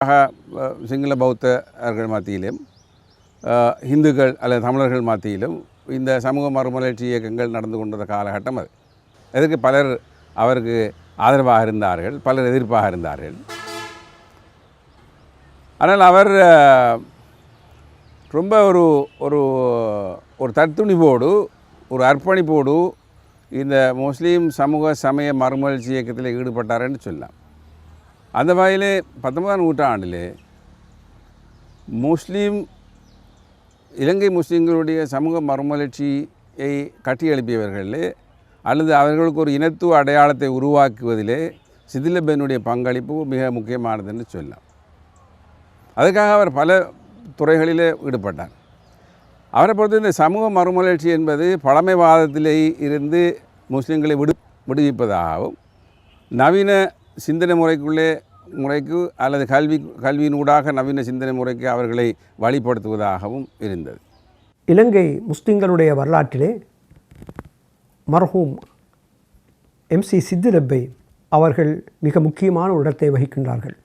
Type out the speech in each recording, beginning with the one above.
சிங்கள பௌத்தர்கள் மத்தியிலும் இந்துக்கள் அல்லது தமிழர்கள் மத்தியிலும் இந்த சமூக மறுமலர்ச்சி இயக்கங்கள் நடந்து கொண்ட காலகட்டம் அது. அதற்கு பலர் அவருக்கு ஆதரவாக இருந்தார்கள், பலர் எதிர்ப்பாக இருந்தார்கள். ஆனால் அவர் ரொம்ப ஒரு ஒரு ஒரு தத்துணிவோடு ஒரு அர்ப்பணிப்போடு இந்த முஸ்லீம் சமூக சமய மறுமலர்ச்சி இயக்கத்தில் ஈடுபட்டார்ன்னு சொல்லலாம். அந்த வகையிலே 19ஆம் நூற்றாண்டிலே இலங்கை முஸ்லீம்களுடைய சமூக மறுமலர்ச்சியை கட்டியெழுப்பியவர்களே அல்லது அவர்களுக்கு ஒரு இனத்துவ அடையாளத்தை உருவாக்குவதிலே சிதிலப்பனுடைய பங்களிப்பு மிக முக்கியமானதுன்னு சொல்லலாம். அதுக்காக அவர் பல துறைகளிலே ஈடுபட்டார். அவரை பொறுத்த இந்த சமூக மறுமலர்ச்சி என்பது பழமைவாதத்திலே இருந்து முஸ்லீம்களை விடுவிப்பதாகவும் நவீன சிந்தனை முறைக்கு அல்லது கல்வியினூடாக நவீன சிந்தனை முறைக்கு அவர்களை வழிபடுத்துவதாகவும் இருந்தது. இலங்கை முஸ்லிம்களுடைய வரலாற்றிலே மர்ஹூம் MC சித்திலப்பை அவர்கள் மிக முக்கியமான இடத்தை வகிக்கின்றார்கள்.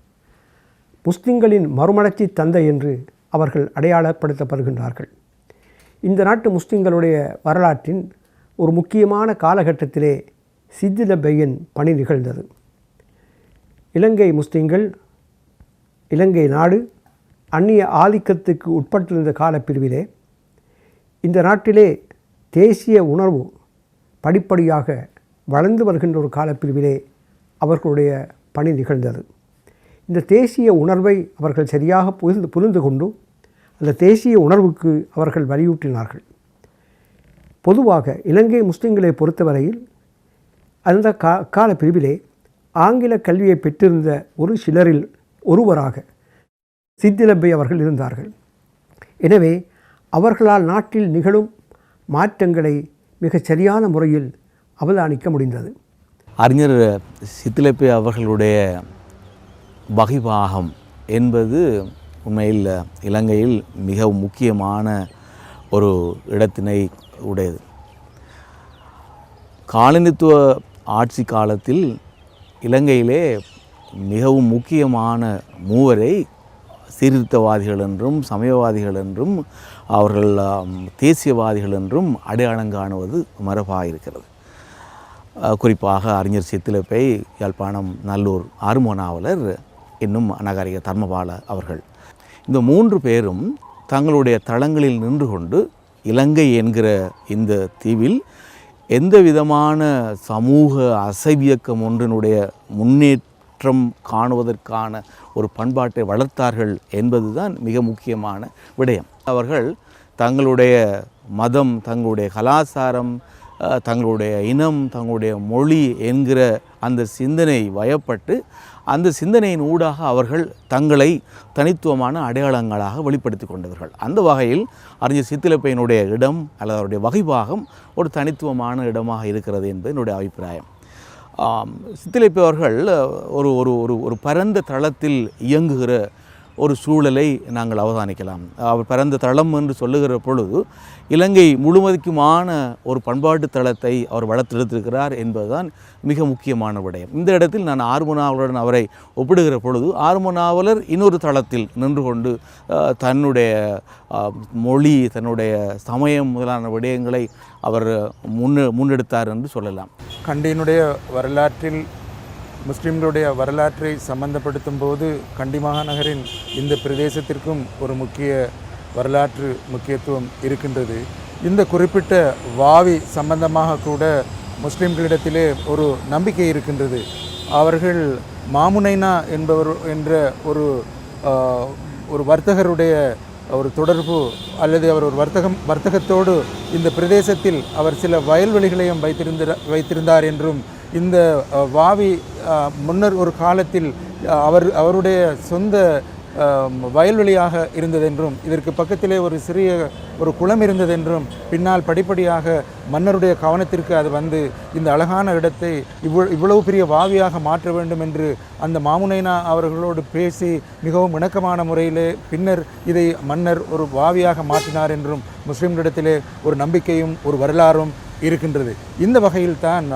முஸ்லிம்களின் மறுமலர்ச்சி தந்தை என்று அவர்கள் அடையாளப்படுத்தப்படுகின்றார்கள். இந்த நாட்டு முஸ்லிம்களுடைய வரலாற்றின் ஒரு முக்கியமான காலகட்டத்திலே சித்திலப்பையின் பணி நிகழ்ந்தது. இலங்கை முஸ்லிம்கள் இலங்கை நாடு அந்நிய ஆதிக்கத்துக்கு உட்பட்டிருந்த காலப்பிரிவிலே இந்த நாட்டிலே தேசிய உணர்வு படிப்படியாக வளர்ந்து வருகின்ற ஒரு காலப்பிரிவிலே அவர்களுடைய பணி நிகழ்ந்தது. இந்த தேசிய உணர்வை அவர்கள் சரியாக புரிந்து கொண்டு அந்த தேசிய உணர்வுக்கு அவர்கள் வலியூட்டினார்கள். பொதுவாக இலங்கை முஸ்லிம்களை பொறுத்தவரையில் அந்த காலப்பிரிவிலே ஆங்கில கல்வியை பெற்றிருந்த ஒரு சிலரில் ஒருவராக சித்திலப்பை அவர்கள் இருந்தார்கள். எனவே அவர்களால் நாட்டில் நிகழும் மாற்றங்களை மிகச் சரியான முறையில் அவதானிக்க முடிந்தது. அறிஞர் சித்திலப்பை அவர்களுடைய வகிபாகம் என்பது உண்மையில் இலங்கையில் மிக முக்கியமான ஒரு இடத்தினை உடையது. காலனித்துவ ஆட்சி காலத்தில் இலங்கையிலே மிகவும் முக்கியமான மூவரை சீர்திருத்தவாதிகள் என்றும் சமயவாதிகள் என்றும் அவர்கள் தேசியவாதிகள் என்றும் அடையாளம் காணுவது மரபாக இருக்கிறது. குறிப்பாக அறிஞர் சித்திலப்பை, யாழ்ப்பாணம் நல்லூர் ஆறுமுக நாவலர், இன்னும் அனகாரிக தர்மபால அவர்கள், இந்த 3 பேரும் தங்களுடைய தளங்களில் நின்று கொண்டு இலங்கை என்கிற இந்த தீவில் எந்த விதமான சமூக அசைவியக்கம் ஒன்றினுடைய முன்னேற்றம் காணுவதற்கான ஒரு பண்பாட்டை வளர்த்தார்கள் என்பதுதான் மிக முக்கியமான விடயம். அவர்கள் தங்களுடைய மதம், தங்களுடைய கலாச்சாரம், தங்களுடைய இனம், தங்களுடைய மொழி என்கிற அந்த சிந்தனை வயப்பட்டு அந்த சிந்தனையின் ஊடாக அவர்கள் தங்களை தனித்துவமான அடையாளங்களாக வெளிப்படுத்தி கொண்டவர்கள். அந்த வகையில் அறிஞர் சித்திலப்பையினுடைய இடம் அல்லது அவருடைய வகைபாகம் ஒரு தனித்துவமான இடமாக இருக்கிறது என்பது என்னுடைய அபிப்பிராயம். சித்திலப்பை அவர்கள் ஒரு ஒரு ஒரு ஒரு பரந்த தளத்தில் இயங்குகிற ஒரு சூழலை நாங்கள் அவதானிக்கலாம். அவர் பரந்த தளம் என்று சொல்லுகிற பொழுது இலங்கை முழுவதுக்குமான ஒரு பண்பாட்டு தளத்தை அவர் வளர்த்தெடுத்திருக்கிறார் என்பதுதான் மிக முக்கியமான விடயம். இந்த இடத்தில் நான் ஆறுமுக நாவலருடன் அவரை ஒப்பிடுகிற பொழுது ஆறுமுக நாவலர் இன்னொரு தளத்தில் நின்று கொண்டு தன்னுடைய மொழி, தன்னுடைய சமயம் முதலான விடயங்களை அவர் முன்னெடுத்தார் என்று சொல்லலாம். கண்டியினுடைய வரலாற்றில் முஸ்லிம்களுடைய வரலாற்றை சம்பந்தப்படுத்தும் போது கண்டி மாநகரின் இந்த பிரதேசத்திற்கும் ஒரு முக்கிய வரலாற்று முக்கியத்துவம் இருக்கின்றது. இந்த குறிப்பிட்ட வாவி சம்பந்தமாக கூட முஸ்லிம்களிடத்திலே ஒரு நம்பிக்கை இருக்கின்றது. அவர்கள் மாமுனைனா என்பவர் என்ற ஒரு வர்த்தகருடைய ஒரு தொடர்பு அல்லது அவர் ஒரு வர்த்தகத்தோடு இந்த பிரதேசத்தில் அவர் சில வயல்வெளிகளையும் வைத்திருந்தார் என்றும், இந்த வாவி முன்னர் ஒரு காலத்தில் அவருடைய சொந்த வயல்வெளியாக இருந்ததென்றும், இதற்கு பக்கத்திலே ஒரு சிறிய ஒரு குளம் இருந்ததென்றும், பின்னால் படிப்படியாக மன்னருடைய கவனத்திற்கு அது வந்து இந்த அழகான இடத்தை இவ்வளவு பெரிய வாவியாக மாற்ற வேண்டும் என்று அந்த மாமுனைனா அவர்களோடு பேசி மிகவும் இணக்கமான முறையிலே பின்னர் இதை மன்னர் ஒரு வாவியாக மாற்றினார் என்றும் முஸ்லிம்களிடத்திலே ஒரு நம்பிக்கையும் ஒரு வரலாறும் இருக்கின்றது. இந்த வகையில் தான்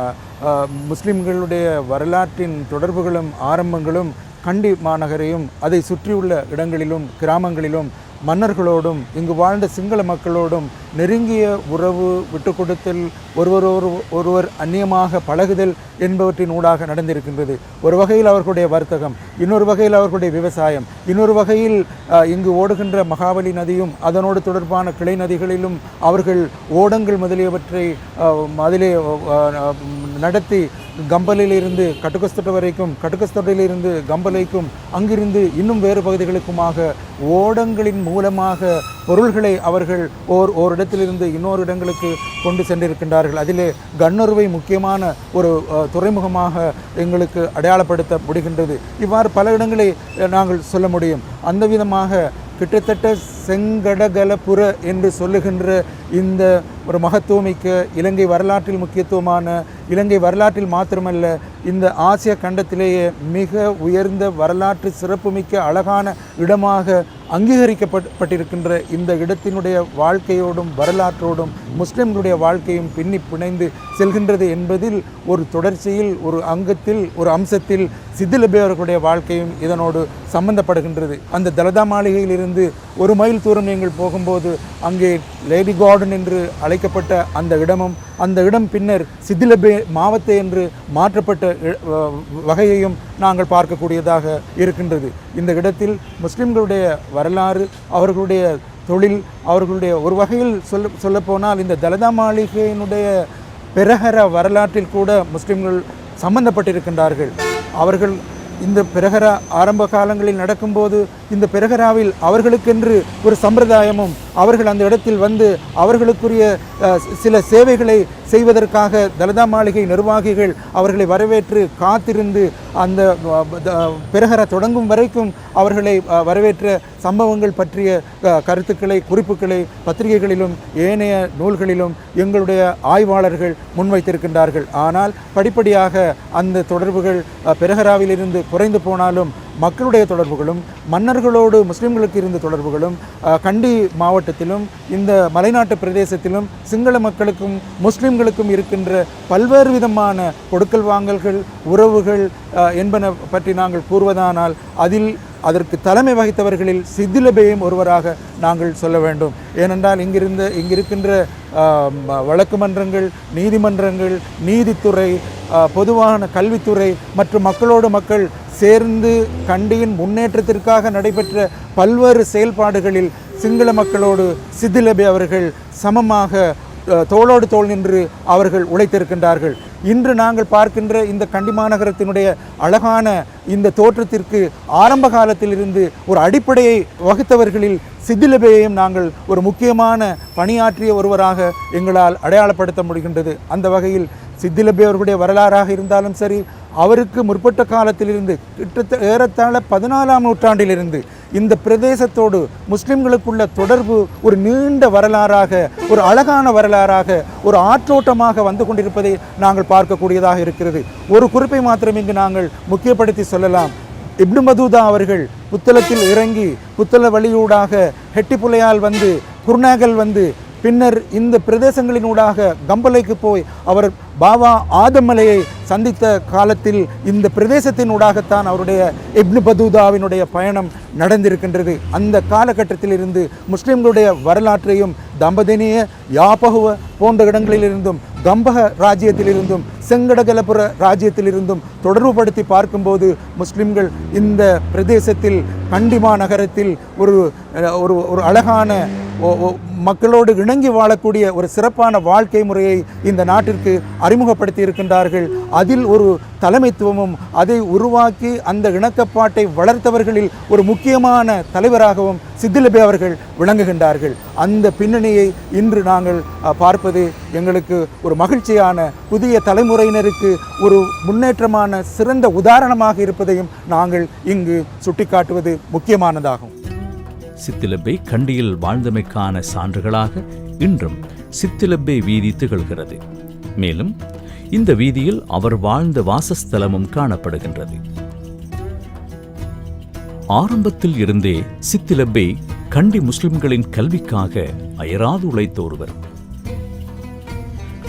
முஸ்லிம்களுடைய வரலாற்றின் தொடர்புகளும் ஆரம்பங்களும் கண்டி மாநகரையும் அதை சுற்றியுள்ள இடங்களிலும் கிராமங்களிலும் மன்னர்களோடும் இங்கு வாழ்ந்த சிங்கள மக்களோடும் நெருங்கிய உறவு விட்டு கொடுத்தல், ஒருவர் அந்நியமாக பழகுதல் என்பவற்றின் ஊடாக நடந்திருக்கின்றது. ஒரு வகையில் அவர்களுடைய வர்த்தகம், இன்னொரு வகையில் அவர்களுடைய விவசாயம், இன்னொரு வகையில் இங்கு ஓடுகின்ற மகாவலி நதியும் அதனோடு தொடர்பான கிளை நதிகளிலும் அவர்கள் ஓடங்கள் முதலியவற்றை அதிலே நடத்தி கம்பலிலிருந்து கட்டுக்கஸ்தொட்ட வரைக்கும், கட்டுக்கஸ்தொட்டிலிருந்து கம்பலைக்கும், அங்கிருந்து இன்னும் வேறு பகுதிகளுக்குமாக ஓடங்களின் மூலமாக பொருள்களை அவர்கள் ஓரிடத்திலிருந்து இன்னொரு இடங்களுக்கு கொண்டு சென்றிருக்கின்றார்கள். அதிலே கண்ணொருவை முக்கியமான ஒரு துறைமுகமாக எங்களுக்கு அடையாளப்படுத்த முடிகின்றது. இவ்வாறு பல இடங்களை நாங்கள் சொல்ல முடியும். அந்த விதமாக கிட்டத்தட்ட செங்கடகலபுர என்று சொல்லுகின்ற இந்த ஒரு மகத்துவமிக்க இலங்கை வரலாற்றில் முக்கியத்துவமான, இலங்கை வரலாற்றில் மாத்திரமல்ல இந்த ஆசிய கண்டத்திலேயே மிக உயர்ந்த வரலாற்று சிறப்புமிக்க அழகான இடமாக அங்கீகரிக்கப்பட்டிருக்கின்ற இந்த இடத்தினுடைய வாழ்க்கையோடும் வரலாற்றோடும் முஸ்லிம்களுடைய வாழ்க்கையும் பின்னி பிணைந்து செல்கின்றது என்பதில் ஒரு தொடர்ச்சியில், ஒரு அங்கத்தில், ஒரு அம்சத்தில் சித்திலபே அவர்களுடைய வாழ்க்கையும் இதனோடு சம்பந்தப்படுகின்றது. அந்த தலதா மாளிகையில் இருந்து ஒரு மைல் தூரம் நீங்கள் போகும்போது அங்கே லேடி கார்டன் என்று அழைக்கப்பட்ட அந்த இடமும், அந்த இடம் பின்னர் சித்திலபே மாவத்தை என்று மாற்றப்பட்ட வகையையும் நாங்கள் பார்க்கக்கூடியதாக இருக்கின்றது. இந்த இடத்தில் முஸ்லிம்களுடைய வரலாறு, அவர்களுடைய தொழில், அவர்களுடைய ஒரு வகையில் சொல்லப்போனால் இந்த தலதா மாளிகையினுடைய பெரஹர வரலாற்றில் கூட முஸ்லிம்கள் சம்பந்தப்பட்டிருக்கின்றார்கள். அவர்கள் இந்த பெரஹரா ஆரம்ப காலங்களில் நடக்கும்போது இந்த பெரஹராவில் அவர்களுக்கென்று ஒரு சம்பிரதாயமும், அவர்கள் அந்த இடத்தில் வந்து அவர்களுக்குரிய சில சேவைகளை செய்வதற்காக தலதா மாளிகை நிர்வாகிகள் அவர்களை வரவேற்று காத்திருந்து அந்த பெரஹரா தொடங்கும் வரைக்கும் அவர்களை வரவேற்ற சம்பவங்கள் பற்றிய கருத்துக்களை, குறிப்புகளை பத்திரிகைகளிலும் ஏனைய நூல்களிலும் எங்களுடைய ஆய்வாளர்கள் முன்வைத்திருக்கின்றார்கள். ஆனால் படிப்படியாக அந்த தொடர்புகள் பெரஹராவிலிருந்து குறைந்து போனாலும் மக்களுடைய தொடர்புகளும், மன்னர்களோடு முஸ்லிம்களுக்கு இருந்த தொடர்புகளும், கண்டி மாவட்டத்திலும் இந்த மலைநாட்டு பிரதேசத்திலும் சிங்கள மக்களுக்கும் முஸ்லிம்களுக்கும் இருக்கின்ற பல்வேறு விதமான கொடுக்கல் வாங்கல்கள், உறவுகள் என்பன பற்றி நாங்கள் கூறுவதானால் அதில் அதற்கு தலைமை வகித்தவர்களில் சித்திலபேயும் ஒருவராக நாங்கள் சொல்ல வேண்டும். ஏனென்றால் இங்கிருக்கின்ற வழக்கு மன்றங்கள், நீதிமன்றங்கள், நீதித்துறை, பொதுவான கல்வித்துறை மற்றும் மக்களோடு மக்கள் சேர்ந்து கண்டியின் முன்னேற்றத்திற்காக நடைபெற்ற பல்வேறு செயல்பாடுகளில் சிங்கள மக்களோடு சித்திலபே அவர்கள் சமமாக தோளோடு தோள் நின்று அவர்கள் உழைத்திருக்கின்றார்கள். இன்று நாங்கள் பார்க்கின்ற இந்த கண்டி மாநகரத்தினுடைய அழகான இந்த தோற்றத்திற்கு ஆரம்ப காலத்திலிருந்து ஒரு அடிப்படையை வகுத்தவர்களில் சித்திலபேயையும் நாங்கள் ஒரு முக்கியமான பணியாற்றிய ஒருவராக எங்களால் அடையாளப்படுத்த முடிகின்றது. அந்த வகையில் சித்திலபே அவர்களுடைய வரலாறாக இருந்தாலும் சரி, அவருக்கு முற்பட்ட காலத்திலிருந்து கிட்டத்தட்ட ஏறத்தாழ 14ஆம் நூற்றாண்டிலிருந்து இந்த பிரதேசத்தோடு முஸ்லிம்களுக்குள்ள தொடர்பு ஒரு நீண்ட வரலாறாக, ஒரு அழகான வரலாறாக, ஒரு ஆற்றோட்டமாக வந்து கொண்டிருப்பதை நாங்கள் பார்க்கக்கூடியதாக இருக்கிறது. ஒரு குறிப்பை மாத்திரம் இங்கு நாங்கள் முக்கியப்படுத்தி சொல்லலாம். இப்னு பதூதா அவர்கள் புத்தளத்தில் இறங்கி புத்தள வழியூடாக ஹெட்டிப்புலையால் வந்து குர்நாகல் வந்து பின்னர் இந்த பிரதேசங்களினூடாக கம்பலைக்கு போய் அவர் பாபா ஆதமலையை சந்தித்த காலத்தில் இந்த பிரதேசத்தினூடாகத்தான் அவருடைய இப்னு பதூதாவினுடைய பயணம் நடந்திருக்கின்றது. அந்த காலகட்டத்திலிருந்து முஸ்லிம்களுடைய வரலாற்றையும் தம்பதினிய, யாபகுவ போன்ற இடங்களிலிருந்தும், கம்பக ராஜ்யத்திலிருந்தும், செங்கடகலபுர ராஜ்யத்திலிருந்தும் தொடர்புபடுத்தி பார்க்கும்போது முஸ்லிம்கள் இந்த பிரதேசத்தில் கண்டிமா நகரத்தில் ஒரு அழகான மக்களோடு இணங்கி வாழக்கூடிய ஒரு சிறப்பான வாழ்க்கை முறையை இந்த நாட்டிற்கு அறிமுகப்படுத்தி இருக்கின்றார்கள். அதில் ஒரு தலைமைத்துவமும் அதை உருவாக்கி அந்த இணக்கப்பாட்டை வளர்த்தவர்களில் ஒரு முக்கியமான தலைவராகவும் சித்திலபே அவர்கள் விளங்குகின்றார்கள். அந்த பின்னணியை இன்று நாங்கள் பார்ப்பது எங்களுக்கு ஒரு மகிழ்ச்சியான, புதிய தலைமுறையினருக்கு ஒரு முன்னேற்றமான சிறந்த உதாரணமாக இருப்பதையும் நாங்கள் இங்கு சுட்டிக்காட்டுவது முக்கியமானதாகும். சித்திலப்பை கண்டியில் வாழ்ந்தமைக்கான சான்றுகளாக இன்றும் சித்திலப்பை வீதி திகழ்கிறது. மேலும் இந்த வீதியில் அவர் வாழ்ந்த வாசஸ்தலமும் காணப்படுகின்றது. ஆரம்பத்தில் இருந்தே சித்திலப்பை கண்டி முஸ்லிம்களின் கல்விக்காக அயராது உழைத்த ஒருவர்.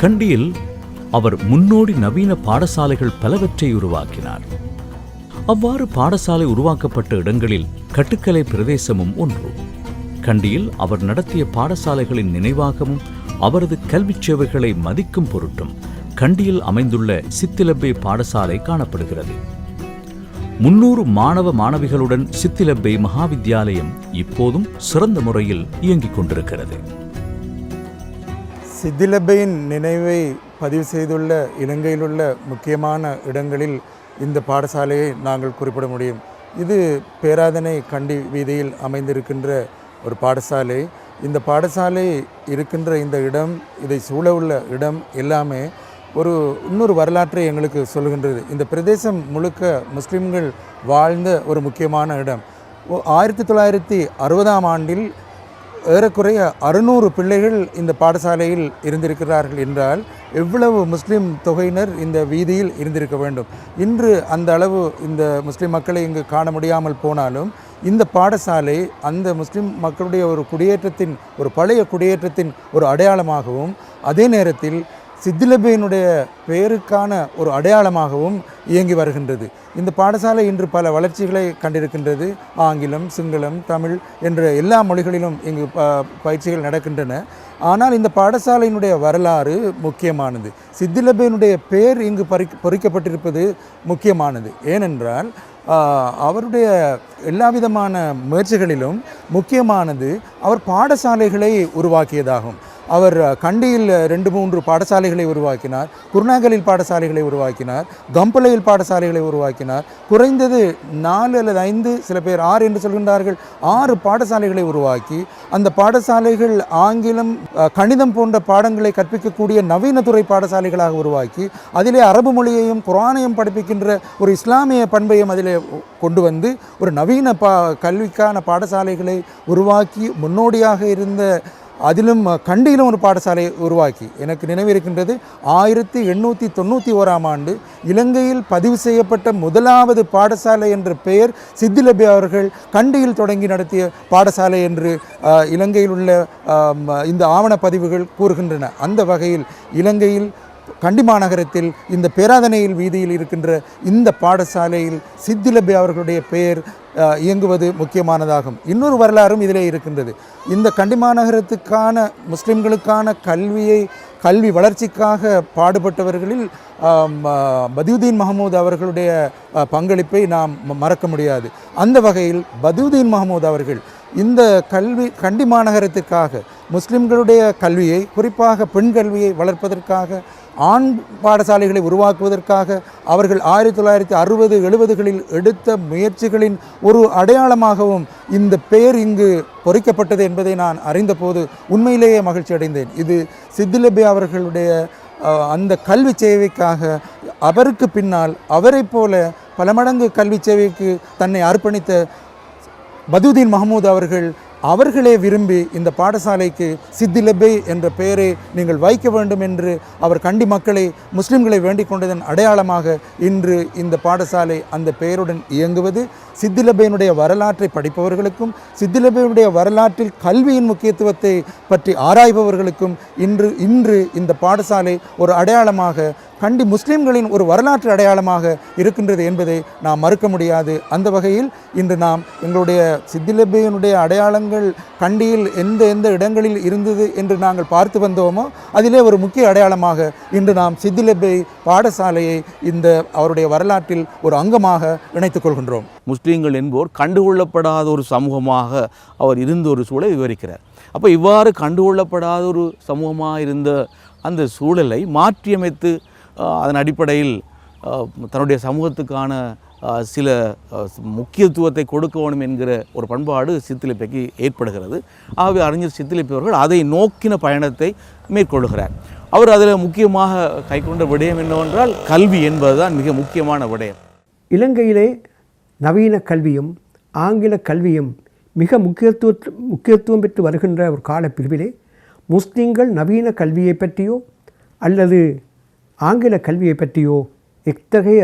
கண்டியில் அவர் முன்னோடி நவீன பாடசாலைகள் பலவற்றை உருவாக்கினார். அவ்வாறு பாடசாலை உருவாக்கப்பட்ட இடங்களில் கட்டுக்கலை பிரதேசமும் ஒன்று. கண்டியில் அவர் நடத்திய பாடசாலைகளின் நினைவாகவும் அவரது கல்விச் சேவைகளை மதிக்கும் பொருட்டும் கண்டியில் அமைந்துள்ள சித்திலப்பை பாடசாலை காணப்படுகிறது. 300 மாணவ மாணவிகளுடன் சித்திலப்பை மகாவித்யாலயம் இப்போதும் சிறந்த முறையில் இயங்கிக் கொண்டிருக்கிறது. சித்திலப்பையின் நினைவை பதிவு செய்துள்ள இலங்கையில் உள்ள முக்கியமான இடங்களில் இந்த பாடசாலையை நாங்கள் குறிப்பிட முடியும். இது பேராதனை கண்டி வீதியில் அமைந்திருக்கின்ற ஒரு பாடசாலை. இந்த பாடசாலை இருக்கின்ற இந்த இடம், இதை சூழ உள்ள இடம் எல்லாமே இன்னொரு வரலாற்றை எங்களுக்கு சொல்கின்றது. இந்த பிரதேசம் முழுக்க முஸ்லிம்கள் வாழ்ந்த ஒரு முக்கியமான இடம். 1960ஆம் ஆண்டில் ஏறக்குறைய 600 பிள்ளைகள் இந்த பாடசாலையில் இருந்திருக்கிறார்கள் என்றால் எவ்வளவு முஸ்லிம் தொகையினர் இந்த வீதியில் இருந்திருக்க வேண்டும். இன்று அந்த அளவு இந்த முஸ்லிம் மக்களை இங்கு காண முடியாமல் போனாலும் இந்த பாடசாலை அந்த முஸ்லிம் மக்களுடைய ஒரு குடியேற்றத்தின், ஒரு பழைய குடியேற்றத்தின் ஒரு அடையாளமாகவும், அதே நேரத்தில் சித்திலப்பையினுடைய பெயருக்கான ஒரு அடையாளமாகவும் இயங்கி வருகின்றது. இந்த பாடசாலை இன்று பல வளர்ச்சிகளை கண்டிருக்கின்றது. ஆங்கிலம், சிங்களம், தமிழ் என்ற எல்லா மொழிகளிலும் இங்கு பயிற்சிகள் நடக்கின்றன. ஆனால் இந்த பாடசாலையினுடைய வரலாறு முக்கியமானது. சித்திலப்பையினுடைய பெயர் இங்கு பொறிக்கப்பட்டிருப்பது முக்கியமானது. ஏனென்றால் அவருடைய எல்லா விதமான முயற்சிகளிலும் முக்கியமானது அவர் பாடசாலைகளை உருவாக்கியதாகும். அவர் கண்டியில் 2-3 பாடசாலைகளை உருவாக்கினார், குருநாகலில் பாடசாலைகளை உருவாக்கினார், கம்பளையில் பாடசாலைகளை உருவாக்கினார். குறைந்தது 4 அல்லது 5, சில பேர் 6 என்று சொல்கின்றார்கள், 6 பாடசாலைகளை உருவாக்கி அந்த பாடசாலைகள் ஆங்கிலம், கணிதம் போன்ற பாடங்களை கற்பிக்கக்கூடிய நவீன துறை பாடசாலைகளாக உருவாக்கி அதிலே அரபு மொழியையும் குர்ஆனையும் படிப்பிக்கின்ற ஒரு இஸ்லாமிய பண்பையும் அதிலே கொண்டு வந்து ஒரு நவீன கல்விக்கான பாடசாலைகளை உருவாக்கி முன்னோடியாக இருந்த, அதிலும் கண்டியிலும் ஒரு பாடசாலையை உருவாக்கி, எனக்கு நினைவிருக்கின்றது 1891ஆம் ஆண்டு இலங்கையில் பதிவு செய்யப்பட்ட முதலாவது பாடசாலை என்ற பெயர் சித்திலப்பை அவர்கள் கண்டியில் தொடங்கி நடத்திய பாடசாலை என்று இலங்கையில் உள்ள இந்த ஆவணப்பதிவுகள் கூறுகின்றன. அந்த வகையில் இலங்கையில் கண்டி மாநகரத்தில் இந்த பேராதனையில் வீதியில் இருக்கின்ற இந்த பாடசாலையில் சித்திலப்பை அவர்களுடைய பெயர் இயங்குவது முக்கியமானதாகும். இன்னொரு வரலாறும் இதிலே இருக்கின்றது. இந்த கண்டி மாநகரத்துக்கான முஸ்லிம்களுக்கான கல்வி வளர்ச்சிக்காக பாடுபட்டவர்களில் பதியுதீன் மஹமூத் அவர்களுடைய பங்களிப்பை நாம் மறக்க முடியாது. அந்த வகையில் பதியுதீன் மஹமூத் அவர்கள் இந்த கண்டி மாநகரத்துக்காக முஸ்லிம்களுடைய கல்வியை, குறிப்பாக பெண் கல்வியை வளர்ப்பதற்காக, ஆண் பாடசாலைகளை உருவாக்குவதற்காக அவர்கள் 1960-70களில் எடுத்த முயற்சிகளின் ஒரு அடையாளமாகவும் இந்த பெயர் இங்கு பொறிக்கப்பட்டது என்பதை நான் அறிந்தபோது உண்மையிலேயே மகிழ்ச்சி அடைந்தேன். இது சித்திலப்பை அவர்களுடைய அந்த கல்வி சேவைக்காக, அவருக்கு பின்னால் அவரை போல பல மடங்கு கல்வி சேவைக்கு தன்னை அர்ப்பணித்த பதியுதீன் மஹமூத் அவர்களே விரும்பி இந்த பாடசாலைக்கு சித்திலப்பை என்ற பெயரை நீங்கள் வைக்க வேண்டும் என்று அவர் கண்டி மக்களை, முஸ்லிம்களை வேண்டிக் கொண்டதன் அடையாளமாக இன்று இந்த பாடசாலை அந்த பெயருடன் இயங்குவது சித்திலப்பையினுடைய வரலாற்றை படிப்பவர்களுக்கும், சித்திலப்பையினுடைய வரலாற்றில் கல்வியின் முக்கியத்துவத்தை பற்றி ஆராய்பவர்களுக்கும் இன்று இந்த பாடசாலை ஒரு அடையாளமாக, கண்டி முஸ்லிம்களின் ஒரு வரலாற்று அடையாளமாக இருக்கின்றது என்பதை நாம் மறுக்க முடியாது. அந்த வகையில் இன்று நாம் எங்களுடைய சித்திலப்பையினுடைய அடையாளங்கள் கண்டியில் எந்த இடங்களில் இருந்தது என்று நாங்கள் பார்த்து வந்தோமோ அதிலே ஒரு முக்கிய அடையாளமாக இன்று நாம் சித்திலப்பை பாடசாலையை இந்த அவருடைய வரலாற்றில் ஒரு அங்கமாக இணைத்துக் கொள்கின்றோம். முஸ்லீம்கள் என்போர் கண்டுகொள்ளப்படாத ஒரு சமூகமாக அவர் இருந்த ஒரு சூழலை விவரிக்கிறார். அப்போ இவ்வாறு கண்டுகொள்ளப்படாத ஒரு சமூகமாக இருந்த அந்த சூழலை மாற்றியமைத்து அதன் அடிப்படையில் தன்னுடைய சமூகத்துக்கான சில முக்கியத்துவத்தை கொடுக்க வேண்டும் என்கிற ஒரு பண்பாடு சித்திலப்பைக்கு ஏற்படுகிறது. ஆகவே அறிஞர் சித்திலப்பை அவர்கள் அதை நோக்கின பயணத்தை மேற்கொள்கிறார். அவர் அதில் முக்கியமாக கைக்கொண்ட விடயம் என்னவென்றால் கல்வி என்பதுதான் மிக முக்கியமான விடயம். இலங்கையிலே நவீன கல்வியும் ஆங்கில கல்வியும் மிக முக்கியத்துவம் பெற்று வருகின்ற ஒரு காலப்பிரிவிலே முஸ்லிம்கள் நவீன கல்வியை பற்றியோ அல்லது ஆங்கில கல்வியை பற்றியோ எத்தகைய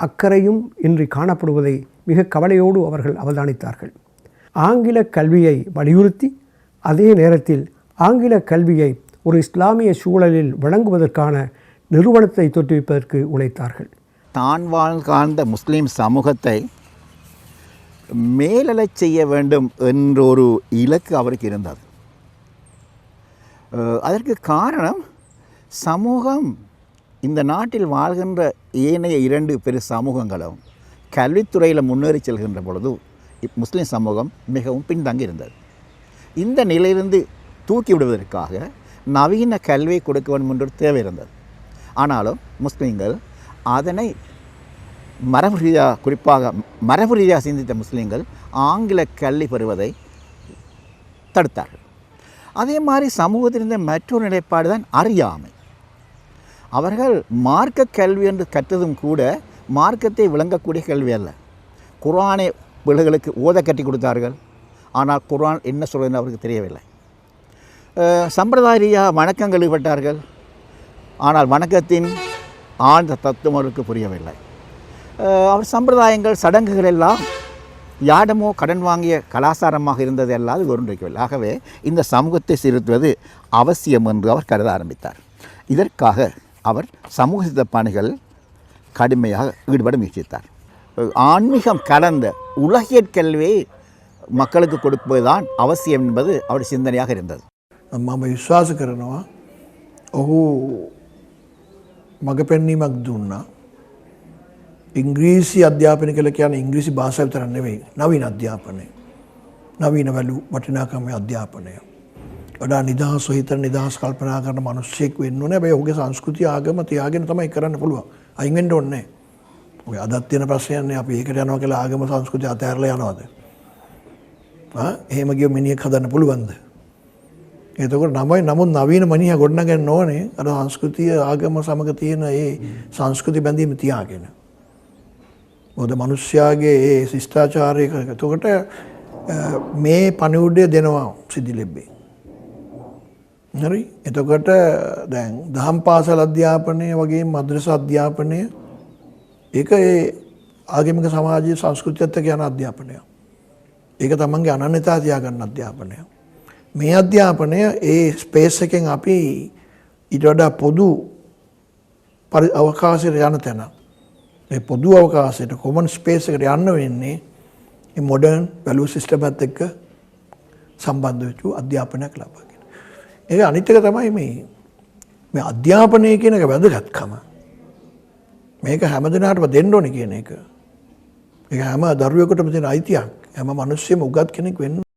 அக்கறையும் இன்றி காணப்படுவதை மிக கவலையோடு அவர்கள் அவதானித்தார்கள். ஆங்கில கல்வியை வலியுறுத்தி அதே நேரத்தில் ஆங்கில கல்வியை ஒரு இஸ்லாமிய சூழலில் வழங்குவதற்கான நிறுவனத்தை தோற்றுவிப்பதற்கு உழைத்தார்கள். தான் வாழ்ந்த முஸ்லீம் சமூகத்தை மேலெழச் செய்ய வேண்டும் என்ற ஒரு இலக்கு அவருக்கு இருந்தது. அதற்கு காரணம் சமூகம் இந்த நாட்டில் வாழ்கின்ற ஏனைய 2 பெரு சமூகங்களும் கல்வித்துறையில் முன்னேறி செல்கின்ற பொழுது முஸ்லீம் சமூகம் மிகவும் பின்தங்கி இருந்தது. இந்த நிலையிலிருந்து தூக்கி விடுவதற்காக நவீன கல்வியை கொடுக்க வேண்டும் என்ற ஒரு தேவை இருந்தது. ஆனாலும் முஸ்லீம்கள் அதனை மரபு ரீதியாக, குறிப்பாக மரபு ரீதியாக சிந்தித்த முஸ்லீம்கள் ஆங்கில கல்வி பெறுவதை தடுத்தார்கள். அதே மாதிரி சமூகத்தில் இருந்த மற்றொரு நிலைப்பாடு தான் அறியாமை. அவர்கள் மார்க்க கல்வி என்று கற்றதும் கூட மார்க்கத்தை விளங்கக்கூடிய கல்வி அல்ல. குர்ஆனை பிள்ளைகளுக்கு ஓத கட்டி கொடுத்தார்கள். ஆனால் குர்ஆன் என்ன சொல்வதுன்னு அவருக்கு தெரியவில்லை. சம்பிரதாய ரீதியாக வணக்கங்கள் ஈடுபட்டார்கள். ஆனால் வணக்கத்தின் ஆழ்ந்த தத்துவம் அவருக்கு புரியவில்லை. அவர் சம்பிரதாயங்கள் சடங்குகள் எல்லாம் யாடமோ கடன் வாங்கிய கலாச்சாரமாக இருந்தது அல்லாது ஒன்றிக்கவில்லை. ஆகவே இந்த சமூகத்தை சீர்திருத்துவது அவசியம் என்று அவர் கருத ஆரம்பித்தார். இதற்காக அவர் சமூக சித்த பணிகள் கடுமையாக ஈடுபட முயற்சித்தார். ஆன்மீகம் கலந்த உலகியற் கல்வியை மக்களுக்கு கொடுப்பதுதான் அவசியம் என்பது அவருடைய சிந்தனையாக இருந்தது. මම විශ්වාස කරනවා ඔහු මඟ පෙන්වීමක් දුන්නා. ඉංග්‍රීසි අධ්‍යාපනය කළ කියන්නේ ඉංග්‍රීසි භාෂාව විතරක් නෙවෙයි, නවීන අධ්‍යාපනය. නවීන වැලු වටිනාකම අධ්‍යාපනය. වඩා නිදහස් හිතන නිදහස් කල්පනා කරන මිනිස්සෙක් වෙන්න ඕනේ. හැබැයි ඔහුගේ සංස්කෘතිය ආගම තියාගෙන තමයි කරන්න පුළුවන්. අයින් වෙන්න ඕනේ නැහැ. ඔය අදත් තියෙන ප්‍රශ්නයන්නේ අපි ඒකට යනවා කියලා ආගම සංස්කෘතිය අතහැරලා යනවාද? එහෙම ගිය මිනිහෙක් හදන්න පුළුවන්ද? එතකොට නමුත් නවීන මනිහ ගොඩනගන්න ඕනේ අර සංස්කෘතිය ආගම සමග තියෙන ඒ සංස්කෘති බැඳීම තියාගෙන. මොකද මිනිස්යාගේ ඒ ශිෂ්ටාචාරයක එතකොට මේ පණිවුඩය දෙනවා සිද්ධිලෙබ්බේ. හරි? එතකොට දැන් දහම් පාසල් අධ්‍යාපනය වගේ මද්‍රස අධ්‍යාපනය ඒක ඒ ආගමික සමාජයේ සංස්කෘතියත් එක්ක යන අධ්‍යාපනයක්. ඒක තමන්ගේ අනන්‍යතාවය තියාගන්න අධ්‍යාපනයක්. මේ අධ්‍යාපනය ඒ ස්පේස් එකෙන් අපි ඊට වඩා පොදු අවකාශයට යන තැන. මේ පොදු අවකාශයට කොමන් ස්පේස් එකට යන්න වෙන්නේ මේ මොඩර්න් වැලියු සිස්ටම් එකත් එක්ක සම්බන්ධ වෙච්ච අධ්‍යාපනයක් ලබාගෙන. ඒක අනිත් එක තමයි මේ අධ්‍යාපනය කියන එක වැදගත්කම. මේක හැමදෙනාටම දෙන්න ඕනේ කියන එක. ඒක හැම දරුවෙකුටම තියෙන අයිතියක්. හැම මිනිස්සෙම උගත් කෙනෙක් වෙන්න